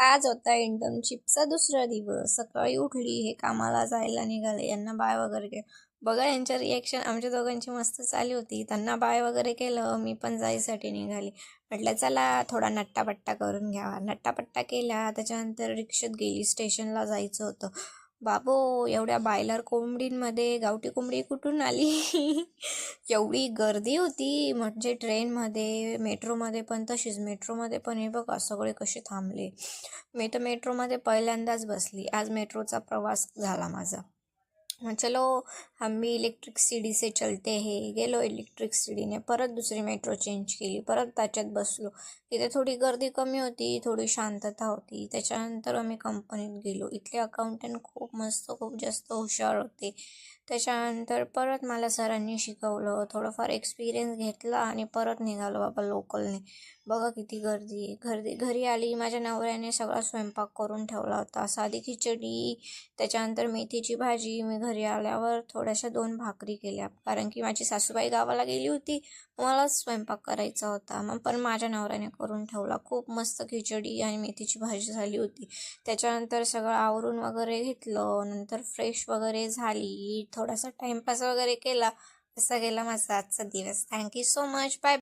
आज होता इंटर्नशिपचा दुसरा दिवस. सकाळी उठली, हे कामाला जायला निघाले. यांना बाय वगैरे केलं. बघा यांच्या रिॲक्शन आमच्या दोघांची मस्त चालली होती. त्यांना बाय वगैरे केलं, मी पण जायसाठी निघाली. म्हटलं चला थोडा नट्टापट्टा करून घ्यावा. नट्टापट्टा केला, त्याच्यानंतर रिक्षात गेली. स्टेशनला जायचं होतं. बाबो, एवढ्या बायलर कोंबडींमध्ये गावठी कोंबडी कुठून आली? एवढी गर्दी होती. म्हणजे ट्रेनमध्ये, मेट्रोमध्ये पण तशीच. मेट्रोमध्ये पण हे बघा सगळे कसे थांबले. मी तर मेट्रोमध्ये पहिल्यांदाच बसली. आज मेट्रोचा प्रवास झाला माझा. चलो हम भी इलेक्ट्रिक सिटी से चलते हे. गेलो इलेक्ट्रिक सिटीने. परत दुसरी मेट्रो चेंज केली. परत त्याच्यात बसलो. तिथे थोडी गर्दी कमी होती, थोडी शांतता होती. त्याच्यानंतर आम्ही कंपनीत गेलो. इथले अकाउंटंट खूप मस्त, खूप जास्त हुशार होते. त्याच्यानंतर परत मला सरांनी शिकवलं, थोडंफार एक्सपिरियन्स घेतला आणि परत निघालो बाबा लोकलने. बघा किती गर्दी आहे. घरी आली, माझ्या नवऱ्याने सगळा स्वयंपाक करून ठेवला होता. साधी खिचडी, त्याच्यानंतर मेथीची भाजी. मी घरी आल्यावर थोड्याशा 2 भाकरी केल्या, कारण की माझी सासूबाई गावाला गेली होती. मलाच स्वयंपाक करायचा होता. मग पण माझ्या नवऱ्याने करून ठेवला. खूप मस्त खिचडी आणि मेथीची भाजी झाली होती. त्याच्यानंतर सगळं आवरून वगैरे घेतलं. नंतर फ्रेश वगैरे झाली. थोडासा टाईमपास वगैरे केला. असा गेला माझा आजचा दिवस. Thank you so much. बाय.